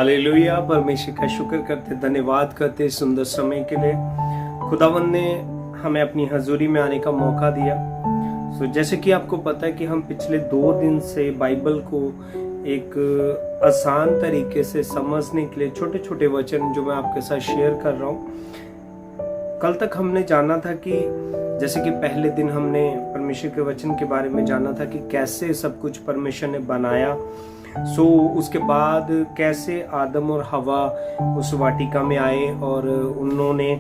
Hallelujah. परमेश्वर का शुक्र करते, धन्यवाद करते इस सुंदर समय के लिए। खुदावंद ने हमें अपनी हजूरी में आने का मौका दिया। जैसे कि आपको पता है कि हम पिछले 2 दिन से बाइबल को एक आसान तरीके से समझने के लिए छोटे छोटे वचन जो मैं आपके साथ शेयर कर रहा हूँ। कल तक हमने जाना था कि जैसे कि पहले दिन हमने परमेश्वर के वचन के बारे में जाना था कि कैसे सब कुछ परमेश्वर ने बनाया। उसके बाद कैसे आदम और हवा उस वाटिका में आए और उन्होंने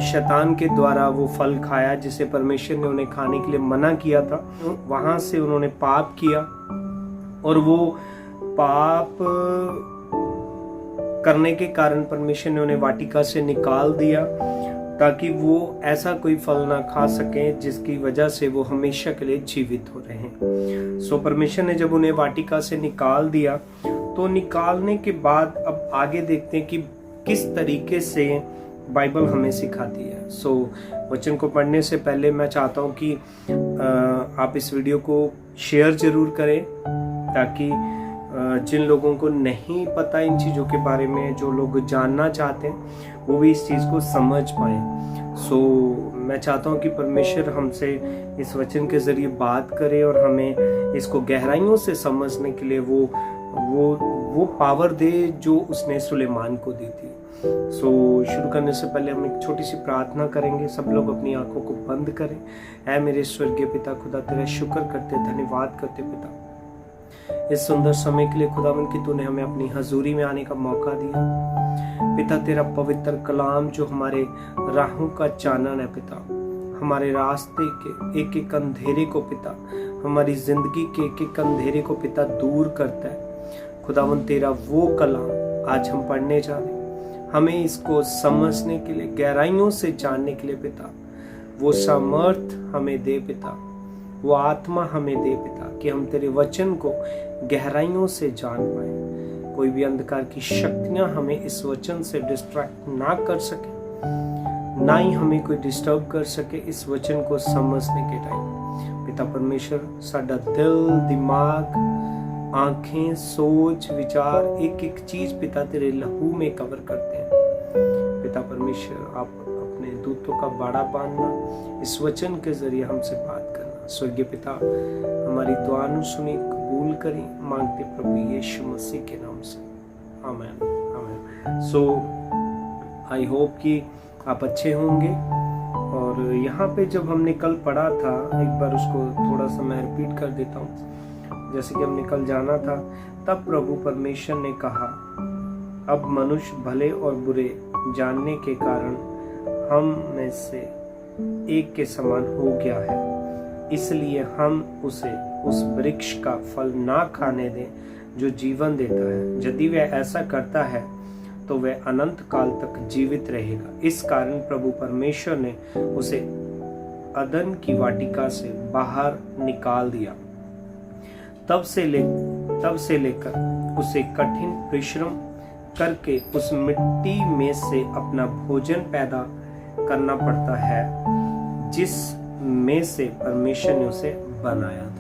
शैतान के द्वारा वो फल खाया जिसे परमेश्वर ने उन्हें खाने के लिए मना किया था। वहां से उन्होंने पाप किया और वो पाप करने के कारण परमेश्वर ने उन्हें वाटिका से निकाल दिया ताकि वो ऐसा कोई फल ना खा सके जिसकी वजह से वो हमेशा के लिए जीवित हो रहे हैं। परमेश्वर ने जब उन्हें वाटिका से निकाल दिया तो निकालने के बाद अब आगे देखते हैं कि किस तरीके से बाइबल हमें सिखाती है। वचन को पढ़ने से पहले मैं चाहता हूं कि आप इस वीडियो को शेयर जरूर करें ताकि जिन लोगों को नहीं पता इन चीज़ों के बारे में, जो लोग जानना चाहते हैं, वो भी इस चीज़ को समझ पाए। मैं चाहता हूँ कि परमेश्वर हमसे इस वचन के जरिए बात करे और हमें इसको गहराइयों से समझने के लिए वो पावर दे जो उसने सुलेमान को दी थी। शुरू करने से पहले हम एक छोटी सी प्रार्थना करेंगे। सब लोग अपनी आंखों को बंद करें। ऐ मेरे स्वर्गीय पिता, खुदा तेरा शुक्र करते, धन्यवाद करते पिता इस सुंदर समय के लिए। खुदावन की तूने हमें अपनी हजूरी में आने का मौका दिया पिता। तेरा पवित्र कलाम जो हमारे राहों का चानन है पिता, हमारे रास्ते के एक एक अंधेरे को पिता, हमारी जिंदगी के एक एक अंधेरे को पिता दूर करता है। खुदावन तेरा वो कलाम आज हम पढ़ने जा रहे हैं। हमें इसको समझने के लिए, गहराइयों से जानने के लिए पिता वो सामर्थ हमें दे पिता, वो आत्मा हमें दे पिता कि हम तेरे वचन को गहराइयों से जान पाए। कोई भी अंधकार की शक्तियां हमें इस वचन से डिस्ट्रैक्ट ना कर सके, ना ही हमें कोई डिस्टर्ब कर सके इस वचन को समझने के टाइम। पिता परमेश्वर साडा दिल, दिमाग, आंखें, सोच, विचार, एक एक चीज पिता तेरे लहू में कवर करते हैं। पिता परमेश्वर आप अपने दूतों का बाड़ा बांधना, इस वचन के जरिए हमसे बात करना। स्वर्गीय पिता हमारी दुआ सुनी, कबूल करें, मांगते प्रभु यीशु मसीह के नाम से, आमीन आमीन। आई होप कि आप अच्छे होंगे। और यहाँ पे जब हमने कल पढ़ा था, एक बार उसको थोड़ा सा मैं रिपीट कर देता हूँ। जैसे कि हमने कल जाना था, तब प्रभु परमेश्वर ने कहा, अब मनुष्य भले और बुरे जानने के कारण हम में से एक के समान हो गया है, इसलिए हम उसे उस वृक्ष का फल ना खाने दें जो जीवन देता है। यदि वह ऐसा करता है तो वह अनंत काल तक जीवित रहेगा। इस कारण प्रभु परमेश्वर ने उसे अदन की वाटिका से बाहर निकाल दिया। तब से लेकर उसे कठिन परिश्रम करके उस मिट्टी में से अपना भोजन पैदा करना पड़ता है जिस में से परमेश्वर ने उसे बनाया था।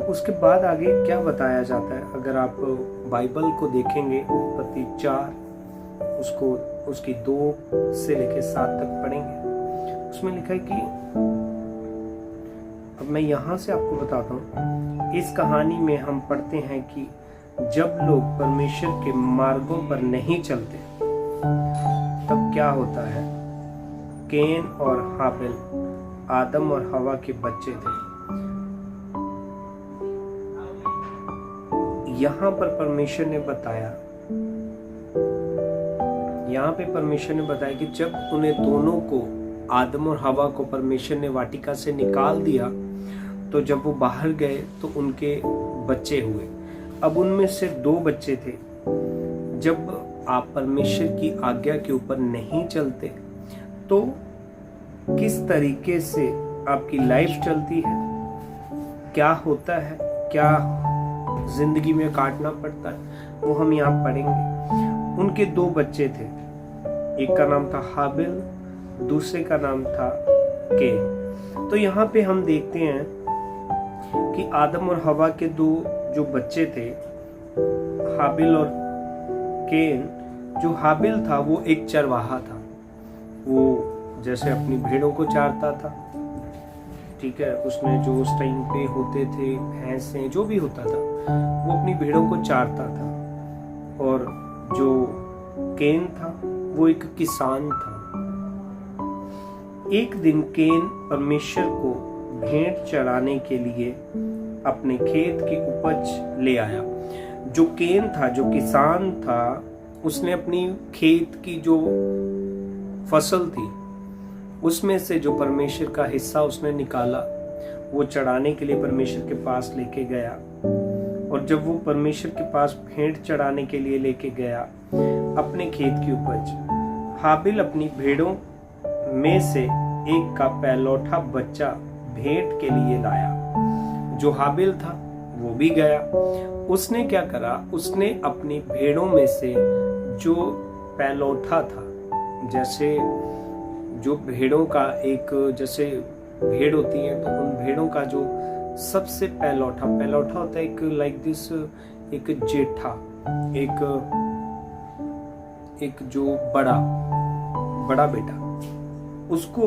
उसके बाद आगे क्या बताया जाता है, अगर आप बाइबल को देखेंगे, उत्पत्ति 4 उसकी 2 से लेकर 7 तक पढ़ेंगे, उसमें लिखा है कि, अब मैं यहां से आपको बताता हूं। इस कहानी में हम पढ़ते हैं कि जब लोग परमेश्वर के मार्गों पर नहीं चलते तब क्या होता है। केन और हाबिल आदम और हवा के बच्चे थे। यहाँ पर परमेश्वर ने बताया कि जब उन्हें दोनों को, आदम और हवा को, परमेश्वर ने वाटिका से निकाल दिया तो जब वो बाहर गए तो उनके बच्चे हुए। अब उनमें से 2 बच्चे थे। जब आप परमेश्वर की आज्ञा के ऊपर नहीं चलते तो किस तरीके से आपकी लाइफ चलती है, क्या होता है, क्या जिंदगी में काटना पड़ता है, वो हम यहाँ पढ़ेंगे। उनके 2 बच्चे थे, एक का नाम था हाबिल, दूसरे का नाम था केन। तो यहाँ पे हम देखते हैं कि आदम और हवा के 2 जो बच्चे थे, हाबिल और केन, जो हाबिल था वो एक चरवाहा था। वो जैसे अपनी भेड़ों को चारता था, ठीक है, उसमें जो उस टाइम पे होते थे भैंसें, जो भी होता था, वो अपनी भेड़ों को चारता था। और जो केन था वो एक किसान था। एक दिन केन परमेश्वर को भेंट चढ़ाने के लिए अपने खेत की उपज ले आया। जो केन था, जो किसान था, उसने अपनी खेत की जो फसल थी उसमें से जो परमेश्वर का हिस्सा उसने निकाला, वो चढ़ाने के लिए परमेश्वर के पास लेके गया। और जब वो परमेश्वर के पास भेंट चढ़ाने के लिए लेके गया अपने खेत की उपज, हाबिल अपनी भेड़ों में से एक का पहलौठा बच्चा भेंट के लिए लाया। जो हाबिल था वो भी गया। उसने क्या करा, उसने अपनी भेड़ों में से जो पहलौठा था, जैसे जो भेड़ों का एक, जैसे भेड़ होती है तो उन भेड़ों का जो सबसे पहलौठा होता है, एक लाइक दिस, एक जेठा, एक जो बड़ा बेटा, उसको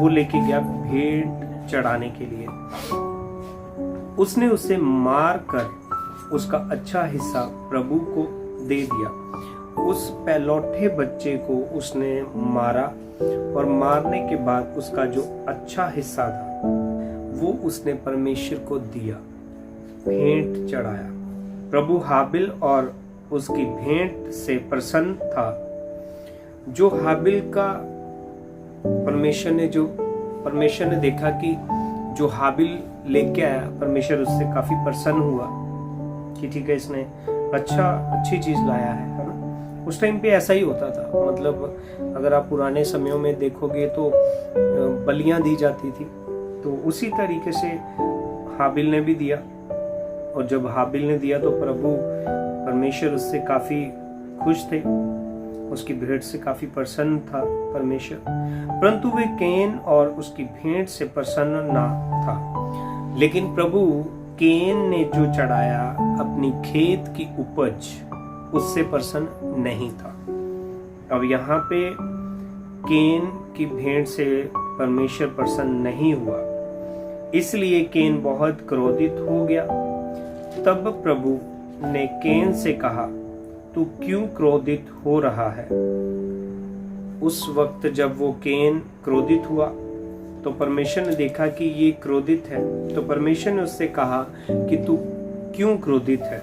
वो लेके गया भेंट चढ़ाने के लिए। उसने उसे मार कर उसका अच्छा हिस्सा प्रभु को दे दिया। उस पहलौठे बच्चे को उसने मारा और मारने के बाद उसका जो अच्छा हिस्सा था वो उसने परमेश्वर को दिया, भेंट चढ़ाया। प्रभु हाबिल और उसकी भेंट से प्रसन्न था। जो हाबिल का परमेश्वर ने देखा कि जो हाबिल लेके आया, परमेश्वर उससे काफी प्रसन्न हुआ कि ठीक है, इसने अच्छी चीज लाया है ना। उस टाइम पे ऐसा ही होता था, मतलब अगर आप पुराने समयों में देखोगे तो बलियां दी जाती थी, तो उसी तरीके से हाबिल ने भी दिया। और जब हाबिल ने दिया तो प्रभु परमेश्वर उससे काफी खुश थे, उसकी भेंट से काफी प्रसन्न था परमेश्वर। परंतु वे केन और उसकी भेंट से प्रसन्न ना था। लेकिन प्रभु केन ने जो चढ़ाया अपनी खेत की उपज, उससे प्रसन्न नहीं था। अब यहाँ पे केन की भेंट से परमेश्वर प्रसन्न नहीं हुआ, इसलिए केन बहुत क्रोधित हो गया। तब प्रभु ने केन से कहा, तू क्यों क्रोधित हो रहा है? उस वक्त जब वो केन क्रोधित हुआ तो परमेश्वर ने देखा कि ये क्रोधित है, तो परमेश्वर ने उससे कहा कि तू क्यों क्रोधित है?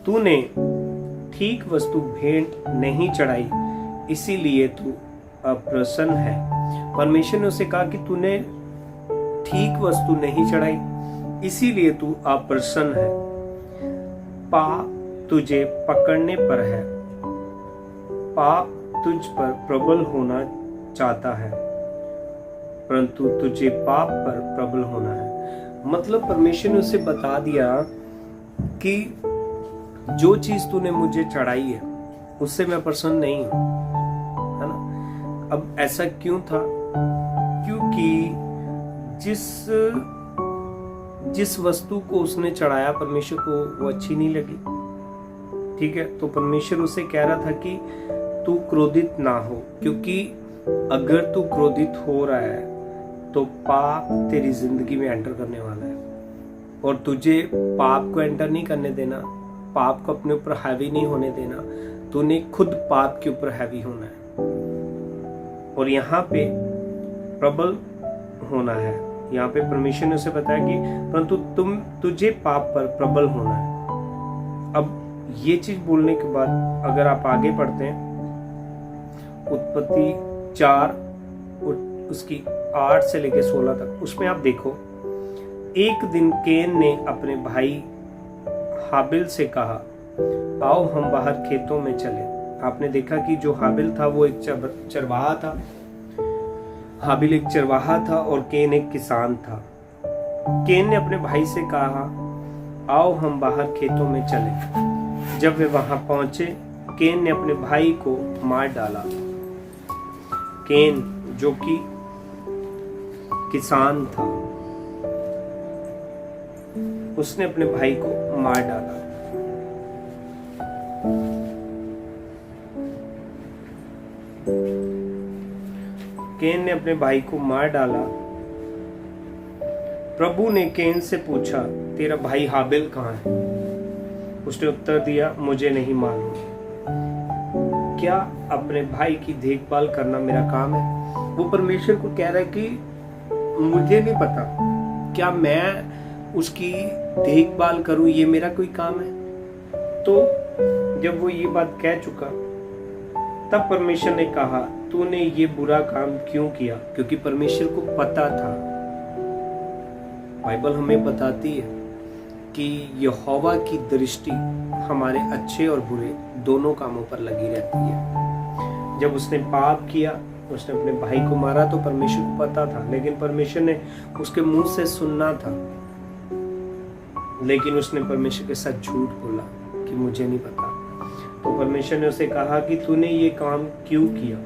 तूने ठीक वस्तु भेंट नहीं चढ़ाई, इसीलिए तू अप्रसन्न है। परमेश्वर ने उसे कहा कि तूने ठीक वस्तु नहीं चढ़ाई, इसीलिए तू अप्रसन्न है। पाप तुझे पकड़ने पर है, पाप तुझ पर प्रबल होना चाहता है, परंतु तुझे पाप पर प्रबल होना है। मतलब परमेश्वर ने उसे बता दिया कि जो चीज तूने मुझे चढ़ाई है उससे मैं प्रसन्न नहीं हूं, है ना। अब ऐसा क्यों था? क्योंकि जिस वस्तु को उसने चढ़ाया परमेश्वर को वो अच्छी नहीं लगी, ठीक है। तो परमेश्वर उसे कह रहा था कि तू क्रोधित ना हो, क्योंकि अगर तू क्रोधित हो रहा है तो पाप तेरी जिंदगी में एंटर करने वाला है, और तुझे पाप को एंटर नहीं करने देना, पाप को अपने ऊपर हावी नहीं होने देना, तूने खुद पाप के ऊपर हावी होना है और यहाँ पे प्रबल होना है। यहाँ पे परमेश्वर ने उसे बताया कि परंतु तुझे पाप पर प्रबल होना है। अब ये चीज बोलने के बाद अगर आप आगे पढ़ते हैं उत्पत्ति 4 उसकी 8 से लेकर 16 तक, उसमें आप देखो, एक दिन केन ने अपने भाई हाबिल से कहा, आओ हम बाहर खेतों में चले। आपने देखा कि जो हाबिल था वो एक चरवाहा था, हाबिल एक चरवाहा था और केन एक किसान था। केन ने अपने भाई से कहा, आओ हम बाहर खेतों में चले। जब वे वहां पहुंचे, केन ने अपने भाई को मार डाला। केन जो कि किसान था, उसने अपने भाई को मार डाला। केन ने अपने भाई को मार डाला। प्रभु ने केन से पूछा, तेरा भाई हाबिल कहाँ है? उसने उत्तर दिया, मुझे नहीं मालूम। क्या अपने भाई की देखभाल करना मेरा काम है? वो परमेश्वर को कह रहा है कि मुझे नहीं पता, क्या मैं उसकी देखभाल करूं, ये मेरा कोई काम है? तो जब वो ये बात कह चुका, तब परमेश्वर ने कहा, तूने ये बुरा काम क्यों किया? क्योंकि परमेश्वर को पता था। बाइबल हमें बताती है कि यहोवा की दृष्टि हमारे अच्छे और बुरे दोनों कामों पर लगी रहती है। जब उसने पाप किया, उसने अपने भाई को मारा, तो परमेश्वर को पता था, लेकिन परमेश्वर ने उसके मुंह से सुनना था। लेकिन उसने परमेश्वर के साथ झूठ बोला कि मुझे नहीं पता। तो परमेश्वर ने उसे कहा कि तूने ये काम क्यों किया,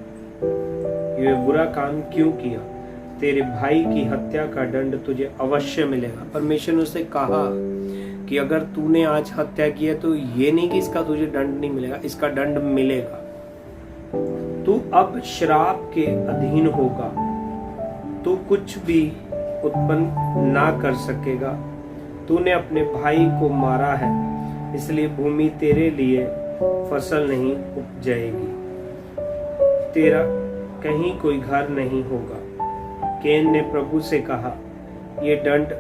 ये बुरा काम क्यों किया? तेरे भाई की हत्या का दंड तुझे अवश्य मिलेगा। परमेश्वर ने उसे कहा कि अगर तूने आज हत्या की है तो ये नहीं कि इसका तुझे दंड नहीं मिलेगा, इसका दंड मिलेगा। तू अब श्राप के अधीन होगा, तू कुछ भी उत्पन्न ना कर सकेगा। तूने अपने भाई को मारा है, इसलिए भूमि तेरे लिए फसल नहीं उपजाएगी, तेरा कहीं कोई घर नहीं होगा। केन ने प्रभु से कहा, ये दंड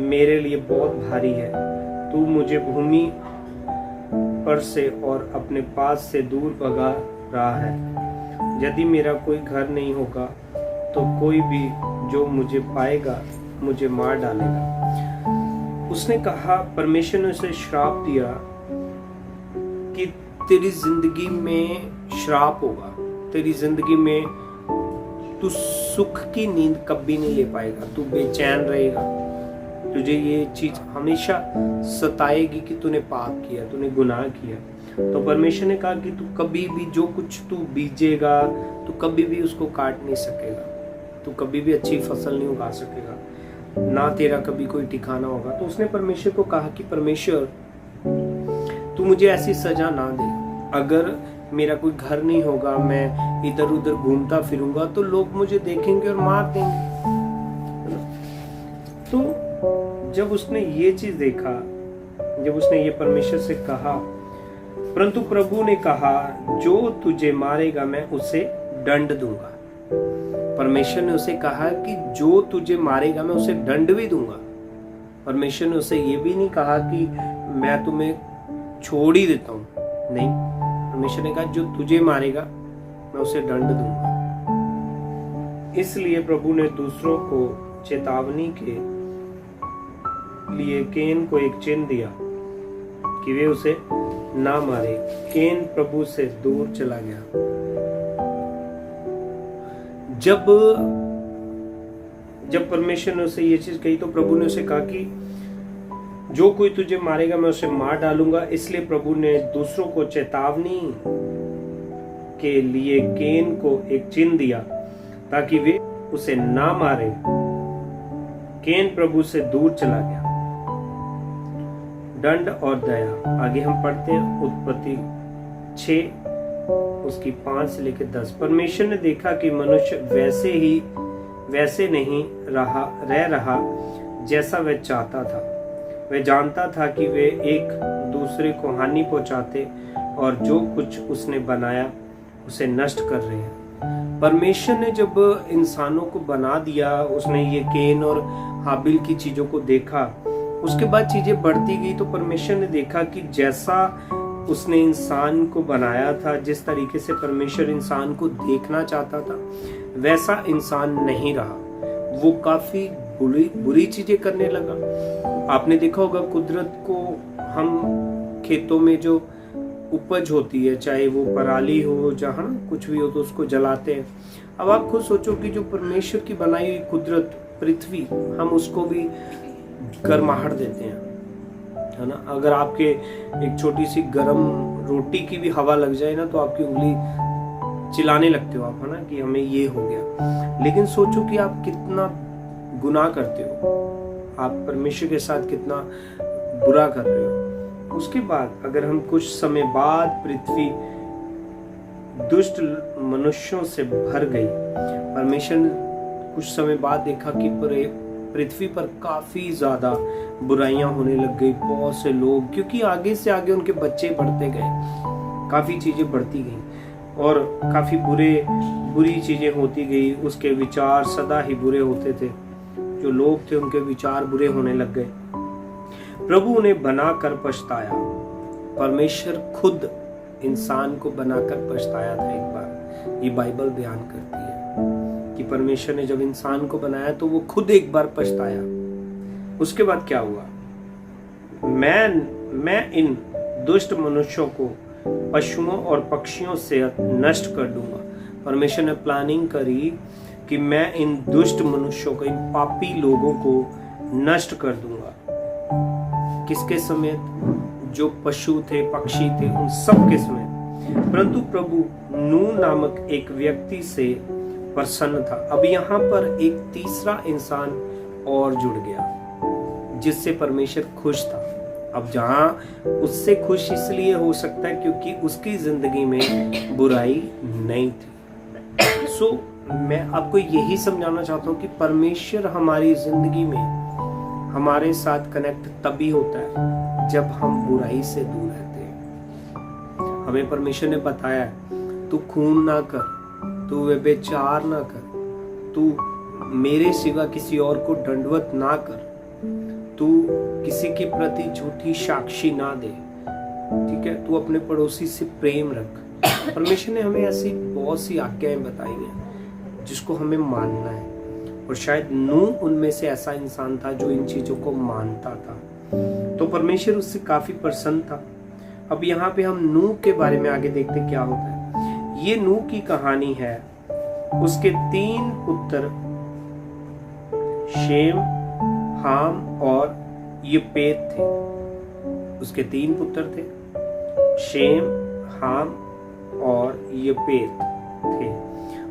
मेरे लिए बहुत भारी है। तू मुझे भूमि पर से और अपने पास से दूर भगा रहा है। यदि मेरा कोई घर नहीं होगा तो कोई भी जो मुझे पाएगा मुझे मार डालेगा। उसने कहा, परमेश्वर ने उसे श्राप दिया कि तेरी जिंदगी में श्राप होगा, तेरी जिंदगी में तू सुख की नींद कभी नहीं ले पाएगा, तू बेचैन रहेगा, तुझे ये चीज हमेशा सताएगी कि तूने पाप किया, तूने गुनाह किया। तो परमेश्वर ने कहा कि तू कभी भी जो कुछ तू बीजेगा, तू कभी भी उसको काट नहीं सकेगा, तू कभी भी अच्छी फसल नहीं उगा सकेगा, ना तेरा कभी कोई ठिकाना होगा। तो उसने परमेश्वर को कहा कि परमेश्वर, तू मुझे ऐसी सजा ना दे। अगर मेरा कोई घर नहीं होगा, मैं इधर उधर घूमता फिरूंगा, तो लोग मुझे देखेंगे और मार देंगे। तो जब उसने ये चीज देखा, जब उसने ये परमेश्वर से कहा, परंतु प्रभु ने कहा, जो तुझे मारेगा मैं उसे दंड दूंगा। परमेश्वर ने उसे कहा कि जो तुझे मारेगा मैं उसे दंड भी दूंगा। परमेश्वर ने उसे ये भी नहीं कहा कि मैं तुम्हें छोड़ ही देता हूं, नहीं। परमेश्वर ने कहा, जो तुझे मारेगा मैं उसे दंड दूंगा। इसलिए प्रभु ने दूसरों को चेतावनी के लिए केन को एक चिन्ह दिया कि वे उसे ना मारे। केन प्रभु से दूर चला गया। जब परमेश्वर ने उसे ये चीज कही, तो प्रभु ने उसे कहा कि जो कोई तुझे मारेगा मैं उसे मार डालूंगा। इसलिए प्रभु ने दूसरों को चेतावनी के लिए केन को एक चिन्ह दिया ताकि वे उसे ना मारे। केन प्रभु से दूर चला गया। दंड और दया। आगे हम पढ़ते हैं उत्पत्ति 6 उसकी 5 से लेकर 10। परमेश्वर ने देखा कि मनुष्य वैसे नहीं रह रहा जैसा वह चाहता था। वह जानता था कि वे एक दूसरे को हानि पहुंचाते और जो कुछ उसने बनाया उसे नष्ट कर रहे हैं। परमेश्वर ने जब इंसानों को बना दिया, उसने ये केन और हाबिल की चीजों को देखा, उसके बाद चीजें बढ़ती गई। तो परमेश्वर ने देखा कि जैसा उसने इंसान को बनाया था, जिस तरीके से परमेश्वर इंसान को देखना चाहता था, वैसा इंसान नहीं रहा। वो काफी बुरी चीजें करने लगा। आपने देखा होगा कुदरत को, हम खेतों में जो उपज होती है, चाहे वो पराली हो, जहाँ कुछ भी हो, तो उसको जलाते हैं। अब आप खुद सोचो कि जो परमेश्वर की बनाई हुई कुदरत पृथ्वी, हम उसको भी गर्माहट देते हैं, है ना। अगर आपके एक छोटी सी गर्म रोटी की भी हवा लग जाए ना, तो आपकी उंगली चिल्लाने लगते हो आप, है ना, कि हमें ये हो गया। लेकिन सोचो कि आप कितना गुनाह करते हो, आप परमेश्वर के साथ कितना बुरा कर रहे हो। उसके बाद अगर हम कुछ समय बाद पृथ्वी दुष्ट मनुष्यों से भर गई। परमेश्वर ने कुछ समय बाद देखा कि पृथ्वी पर काफी ज्यादा बुराइयां होने लग गई। बहुत से लोग, क्योंकि आगे से आगे उनके बच्चे बढ़ते गए, काफी चीजें बढ़ती गई और काफी बुरी चीजें होती गई। उसके विचार सदा ही बुरे होते थे। जो लोग थे उनके विचार बुरे होने लग गए। प्रभु उन्हें बनाकर पछताया। परमेश्वर खुद इंसान को बनाकर पछताया था एक बार। ये बाइबल बयान करती है कि परमेश्वर ने जब इंसान को बनाया तो वो खुद एक बार पछताया। उसके बाद क्या हुआ? मैं इन दुष्ट मनुष्यों को पशुओं और पक्षियों से नष्ट कर दूंगा। परमेश्वर ने प्लानिंग करी कि मैं इन दुष्ट मनुष्यों को, इन पापी लोगों को नष्ट कर दूंगा। किसके समेत? जो पशु थे, पक्षी थे, उन सब के समेत। परंतु प्रभु नूह नामक एक व्यक्ति से प्रसन्न था। अब यहाँ पर एक तीसरा इंसान और जुड़ गया जिससे परमेश्वर खुश था। अब जहां उससे खुश इसलिए हो सकता है क्योंकि उसकी जिंदगी में बुराई नहीं थी। सो मैं आपको यही समझाना चाहता हूं कि परमेश्वर हमारी जिंदगी में हमारे साथ कनेक्ट तभी होता है जब हम बुराई से दूर रहते हैं। हमें परमेश्वर ने बताया तू खून ना कर, तू व्यभिचार ना कर, तू मेरे सिवा किसी और को दंडवत ना कर, तू किसी के प्रति झूठी साक्षी ना दे, ठीक है, तू अपने पड़ोसी से प्रेम रख। परमेश्वर ने हमें ऐसी बहुत सी आज्ञाएं बताई हैं जिसको हमें मानना है। और शायद नूह उनमें से ऐसा इंसान था जो इन चीजों को मानता था, तो परमेश्वर उससे काफी प्रसन्न था। अब यहाँ पे हम नूह के बारे में आगे देखते क्या होता है। ये नूह की कहानी है। उसके 3 पुत्र शेम, हाम और यपेत थे। उसके 3 पुत्र थे, शेम, हाम और यपेत थे।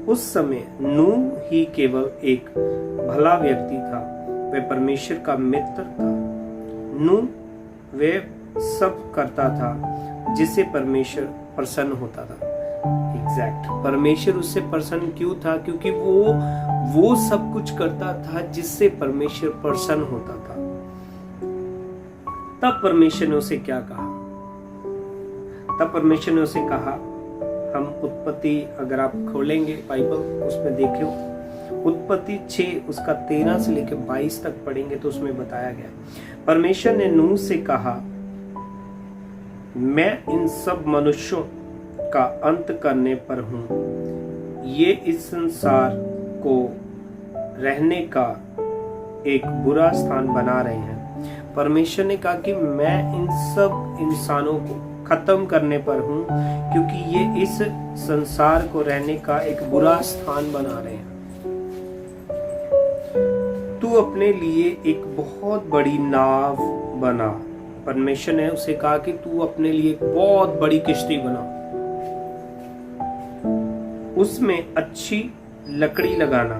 उस समय नूह ही केवल एक भला व्यक्ति था। वह परमेश्वर का मित्र था। नूह वह सब करता था जिससे परमेश्वर प्रसन्न होता था। एग्जैक्ट, परमेश्वर उससे प्रसन्न क्यों था? क्योंकि वो सब कुछ करता था जिससे परमेश्वर प्रसन्न होता था। तब परमेश्वर ने उसे क्या कहा? तब परमेश्वर ने उसे कहा, हम उत्पत्ति, अगर आप खोलेंगे बाइबल उसमें देखो, उत्पत्ति 6 उसका 13 से लेकर 22 तक पढ़ेंगे तो उसमें बताया गया। परमेश्वर ने नूह से कहा, मैं इन सब मनुष्यों का अंत करने पर हूं। ये इस संसार को रहने का एक बुरा स्थान बना रहे हैं। परमेश्वर ने कहा कि मैं इन सब इंसानों को खत्म करने पर हूं क्योंकि ये इस संसार को रहने का एक बुरा स्थान बना रहे हैं। तू अपने लिए एक बहुत बड़ी नाव बना। परमेश्वर ने उसे कहा कि तू अपने लिए एक बहुत बड़ी किश्ती बना, उसमें अच्छी लकड़ी लगाना,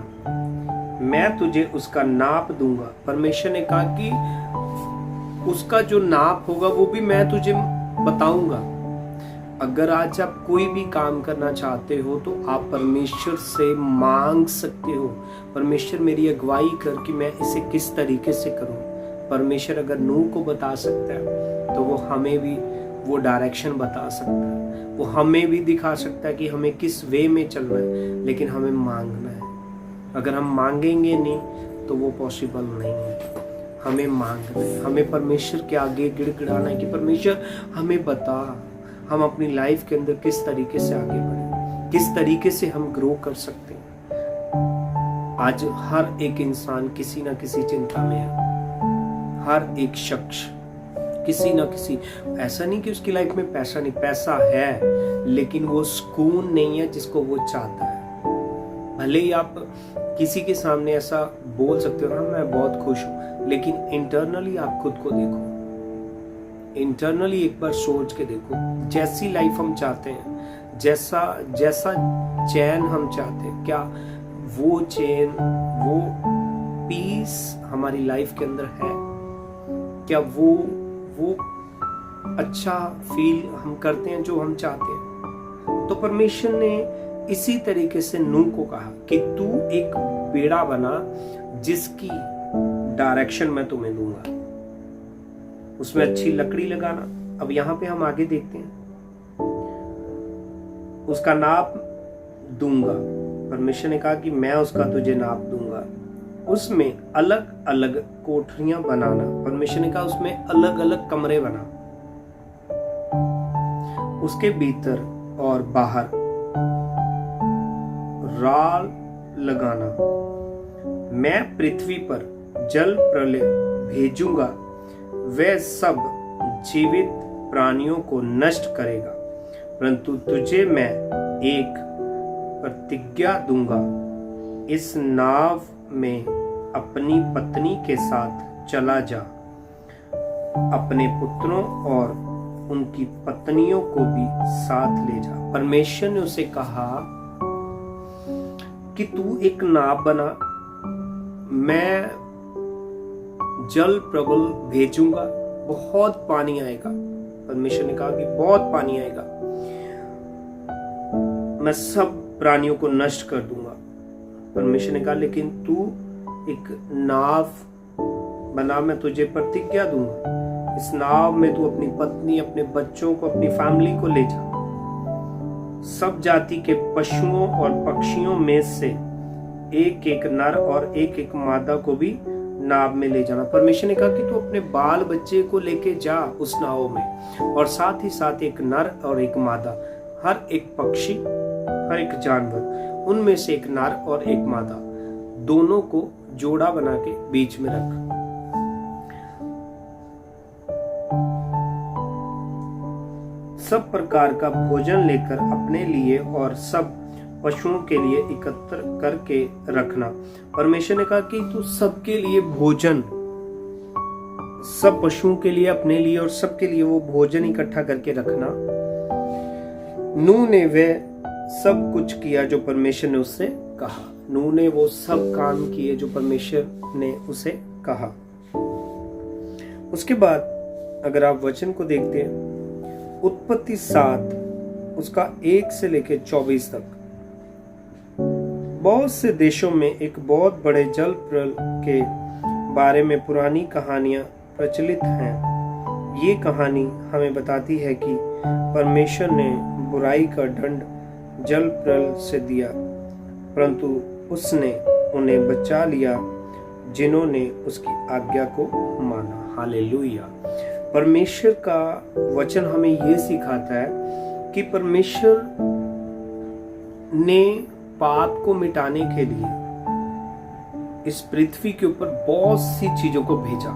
मैं तुझे उसका नाप दूंगा। परमेश्वर ने कहा कि उसका जो नाप होगा वो भी मैं तुझे बताऊंगा। अगर आज आप कोई भी काम करना चाहते हो तो आप परमेश्वर से मांग सकते हो, परमेश्वर मेरी अगुवाई कर कि मैं इसे किस तरीके से करूं। परमेश्वर अगर नूह को बता सकता है तो वो हमें भी वो डायरेक्शन बता सकता है, वो हमें भी दिखा सकता है कि हमें किस वे में चलना है। लेकिन हमें मांगना है। अगर हम मांगेंगे नहीं तो वो पॉसिबल नहीं है। हमें मांगना है, हमें परमेश्वर के आगे गिड़गिड़ाना है कि परमेश्वर हमें बता, हम अपनी लाइफ के अंदर किस तरीके से आगे बढ़े, किस तरीके से हम ग्रो कर सकते हैं। आज हर एक इंसान किसी ना किसी चिंता में है। हर एक शख्स किसी ना किसी, ऐसा नहीं कि उसकी लाइफ में पैसा नहीं, पैसा है लेकिन वो सुकून नहीं है जिसको वो चाहता है। भले ही आप किसी के सामने ऐसा बोल सकते हो ना, मैं बहुत खुश हूं, लेकिन इंटरनली आप खुद को देखो, इंटरनली एक बार सोच के देखो, जैसी लाइफ हम चाहते हैं, जैसा चैन हम चाहते हैं, क्या वो चैन, वो पीस हमारी लाइफ के अंदर है? क्या वो अच्छा फील हम करते हैं जो हम चाहते हैं? तो परमेश्वर ने इसी तरीके से नूह को कहा कि तू एक बेड़ा बना जिसकी डायरेक्शन मैं तुम्हें दूंगा, उसमें अच्छी लकड़ी लगाना। अब यहां पे हम आगे देखते हैं, उसका नाप दूंगा। परमेश्वर ने कहा कि मैं उसका तुझे नाप दूंगा। उसमें अलग अलग कोठरियां बनाना। परमेश्वर ने कहा उसमें अलग अलग कमरे बना, उसके भीतर और बाहर राल लगाना। मैं पृथ्वी पर जल प्रलय भेजूंगा, वह सब जीवित प्राणियों को नष्ट करेगा, परंतु तुझे मैं एक प्रतिज्ञा दूंगा, इस नाव में अपनी पत्नी के साथ चला जा, अपने पुत्रों और उनकी पत्नियों को भी साथ ले जा। परमेश्वर ने उसे कहा कि तू एक नाव बना, मैं जल प्रबल भेजूंगा, बहुत पानी आएगा। परमेश्वर ने कहा कि बहुत पानी आएगा, मैं सब प्राणियों को नष्ट कर दूंगा। परमेश्वर ने कहा लेकिन तू एक नाव बना, मैं तुझे प्रतिज्ञा दूंगा, इस नाव में तू अपनी पत्नी, अपने बच्चों को, अपनी फैमिली को ले जा, सब जाति के पशुओं और पक्षियों में से एक एक नर और एक एक मादा को भी नाव में ले जाना। परमेश्वर ने कहा कि तू अपने बाल बच्चे को लेके जा उस नाव में, और साथ ही साथ एक नर और एक मादा, हर एक पक्षी, हर एक जानवर, उनमें से एक नर और एक मादा, दोनों को जोड़ा बना के बीच में रख। सब प्रकार का भोजन लेकर अपने लिए और सब पशुओं के लिए एकत्र करके रखना। परमेश्वर ने कहा कि तू सबके लिए भोजन, सब पशुओं के लिए, अपने लिए और सबके लिए वो भोजन इकट्ठा करके रखना। नूह ने वह सब कुछ किया जो परमेश्वर ने उससे कहा। नूह ने वो सब काम किए जो परमेश्वर ने उसे कहा। उसके बाद अगर आप वचन को देखते हैं, उत्पत्ति 7 उसका 1 से लेकर 24 तक, बहुत से देशों में एक बहुत बड़े जल प्रलय के बारे में पुरानी कहानियां प्रचलित हैं। ये कहानी हमें बताती है कि परमेश्वर ने बुराई का दंड जल प्रलय से दिया, परंतु उसने उन्हें बचा लिया जिन्होंने उसकी आज्ञा को माना। हालेलुया। परमेश्वर का वचन हमें यह सिखाता है कि परमेश्वर ने पाप को मिटाने के लिए इस पृथ्वी के ऊपर बहुत सी चीजों को भेजा।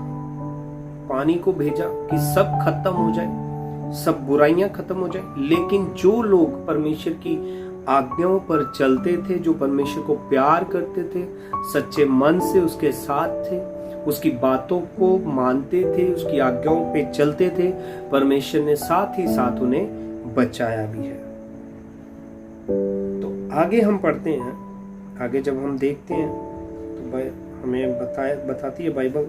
पानी को भेजा कि सब खत्म हो जाए, सब बुराइयां खत्म हो जाए। लेकिन जो लोग परमेश्वर की आज्ञाओं पर चलते थे, जो परमेश्वर को प्यार करते थे, सच्चे मन से उसके साथ थे, उसकी बातों को मानते थे, उसकी आज्ञाओं पे चलते थे, परमेश्वर ने साथ ही साथ उन्हें बचाया भी है। तो आगे हम पढ़ते हैं, आगे जब हम देखते हैं तो हमें बताती है बाइबल,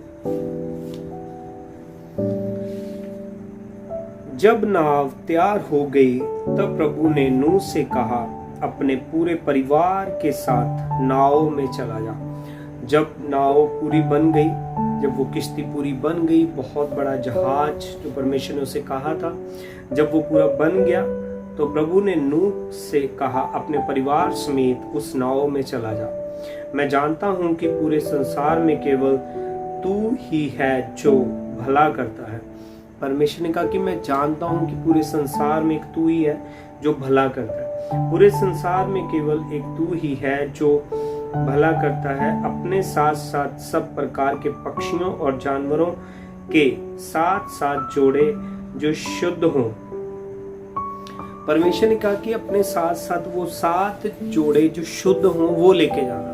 जब नाव तैयार हो गई तब प्रभु ने नूह से कहा, अपने पूरे परिवार के साथ नाव में चला जा। जब नाव पूरी बन गई, जब वो किश्ती पूरी बन गई, बहुत बड़ा जहाज जो परमेश्वर ने उसे कहा था, जब वो पूरा बन गया तो प्रभु ने नूह से कहा, अपने परिवार समेत उस नाव में चला जा। मैं जानता हूं कि पूरे संसार में केवल तू ही है जो भला करता है। परमेश्वर ने कहा कि मैं जानता हूं कि पूरे संसार में एक तू ही है जो भला करता है। पूरे संसार में केवल एक तू ही है जो भला करता है। अपने साथ साथ सब प्रकार के पक्षियों और जानवरों के साथ साथ जोड़े जो शुद्ध हों। परमेश्वर ने कहा कि अपने साथ साथ वो 7 जोड़े जो शुद्ध हों वो लेके जाना।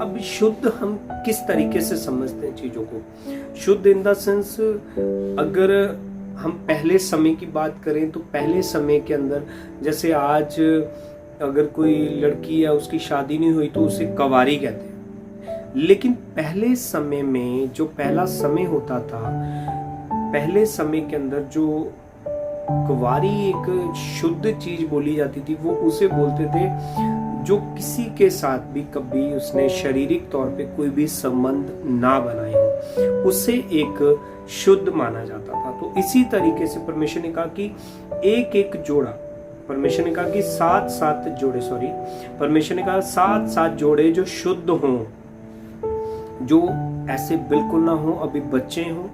अब शुद्ध हम किस तरीके से समझते हैं चीजों को? शुद्ध इन द सेंस, अगर हम पहले समय की बात करें तो पहले समय के अंदर, जैसे आज अगर कोई लड़की या उसकी शादी नहीं हुई तो उसे कवारी कहते हैं। लेकिन पहले समय में जो पहला समय होता था, पहले समय के अंदर जो कुंवारी एक शुद्ध चीज बोली जाती थी, वो उसे बोलते थे जो किसी के साथ भी कभी उसने शारीरिक तौर पे कोई भी संबंध ना बनाए हो, उसे एक शुद्ध माना जाता था। तो इसी तरीके से परमेश्वर ने कहा कि एक एक जोड़ा, परमेश्वर ने कहा कि परमेश्वर ने कहा 7 जोड़े जो शुद्ध हों, जो ऐसे बिल्कुल ना हो, अभी बच्चे हों,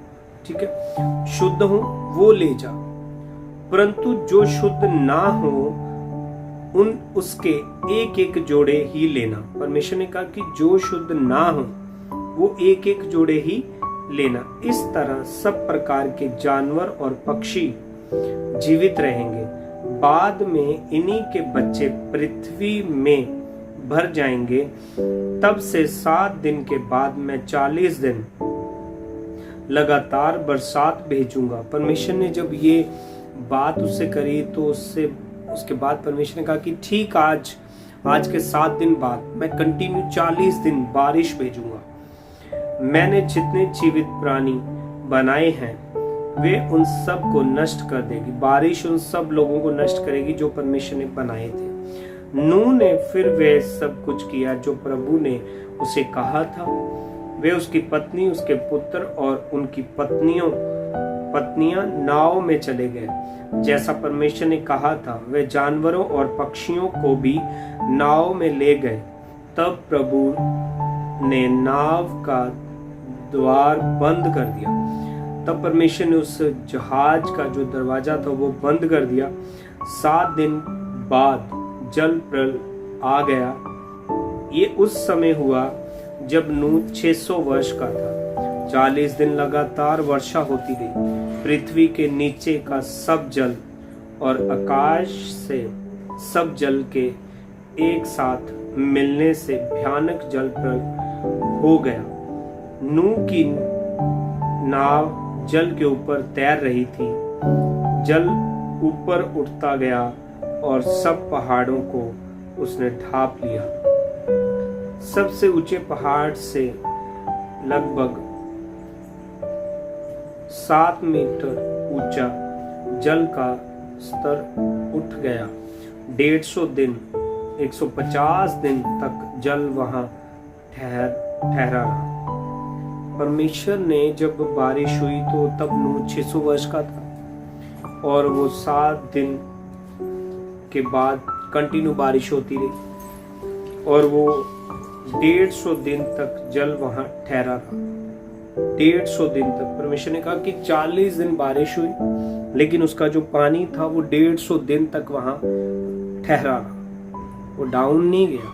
ठीक है, शुद्ध हों, वो ले जा। परंतु जो शुद्ध ना हो उसके एक एक जोड़े ही लेना। परमेश्वर ने कहा कि जो शुद्ध ना हो वो एक एक जोड़े ही लेना। इस तरह सब प्रकार के जानवर और पक्षी जीवित रहेंगे। बाद में इन्हीं के बच्चे पृथ्वी में भर जाएंगे। तब से 7 दिन के बाद मैं 40 दिन लगातार बरसात भेजूंगा। परमेश्वर ने जब ये बात उससे करी तो उसके बाद परमेश्वर ने कहा कि ठीक आज के 7 दिन बाद मैं कंटिन्यू 40 दिन बारिश भेजूंगा। मैंने जितने जीवित प्राणी बनाए हैं वे उन सब को नष्ट कर देगी। बारिश उन सब लोगों को नष्ट करेगी जो परमेश्वर ने बनाए थे। नूह ने फिर वे सब कुछ किया जो प्रभु ने उसे कहा था। वे, उसकी पत्नी, उसके पुत्र और उनकी पत्नियां नाव में चले गए जैसा परमेश्वर ने कहा था। वे जानवरों और पक्षियों को भी नाव में ले गए। तब प्रभु ने नाव का द्वार बंद कर दिया। तब परमेश्वर ने उस जहाज का जो दरवाजा था वो बंद कर दिया। 7 दिन बाद जल प्रलय आ गया। ये उस समय हुआ जब नूह 600 वर्ष का था। 40 दिन लगातार वर्षा होती रही। पृथ्वी के नीचे का सब जल और आकाश से सब जल के एक साथ मिलने से भयानक जल प्रलय हो गया। नूह की नाव जल के ऊपर तैर रही थी। जल ऊपर उठता गया और सब पहाड़ों को उसने ढांप लिया। सबसे ऊंचे पहाड़ से लगभग 7 मीटर ऊंचा जल का स्तर उठ गया। 150 दिन 150 दिन तक जल वहां ठहरा रहा। परमेश्वर ने जब बारिश हुई तो तब नूह 600 वर्ष का था और वो 7 दिन के बाद कंटिन्यू बारिश होती रही और वो 150 दिन तक जल वहां ठहरा रहा। 150 दिन तक परमेश्वर ने कहा कि 40 दिन बारिश हुई लेकिन उसका जो पानी था वो 150 दिन तक वहां ठहरा रहा, वो डाउन नहीं गया।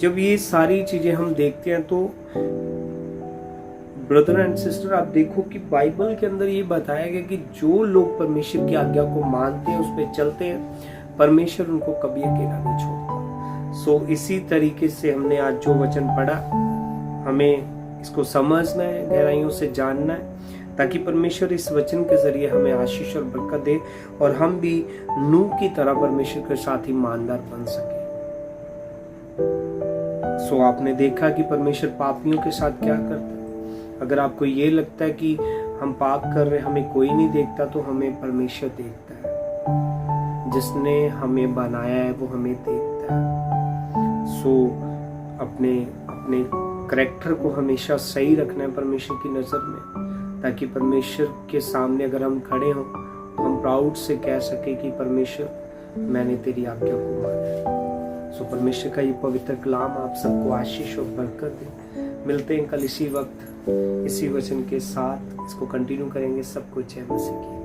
जब ये सारी चीजें हम देखते हैं तो ब्रदर एंड सिस्टर, आप देखो कि बाइबल के अंदर ये बताया गया कि जो लोग परमेश्वर की आज्ञा को मानते हैं, उस पर चलते हैं, परमेश्वर उनको कभी अकेला नहीं छोड़ता। इसी तरीके से हमने आज जो वचन पढ़ा, हमें इसको समझना है, गहराइयों से जानना है, ताकि परमेश्वर इस वचन के जरिए हमें आशीष और बरकत दे और हम भी नूह की तरह परमेश्वर के साथ ईमानदार बन सके। आपने देखा कि परमेश्वर पापियों के साथ क्या करता है। अगर आपको ये लगता है कि हम पाप कर रहे हैं, हमें कोई नहीं देखता, तो हमें परमेश्वर देखता है। जिसने हमें बनाया है वो हमें देखता है। अपने कैरेक्टर को हमेशा सही रखना है परमेश्वर की नजर में, ताकि परमेश्वर के सामने अगर हम खड़े हों तो हम प्राउड से कह सके कि परमेश्वर, मैंने तेरी आज्ञा को माना। परमेश्वर का ये पवित्र कलाम आप सबको आशीष और बरकत दे। मिलते हैं कल इसी वक्त इसी वचन के साथ, इसको कंटिन्यू करेंगे। सब कुछ है मसीह की।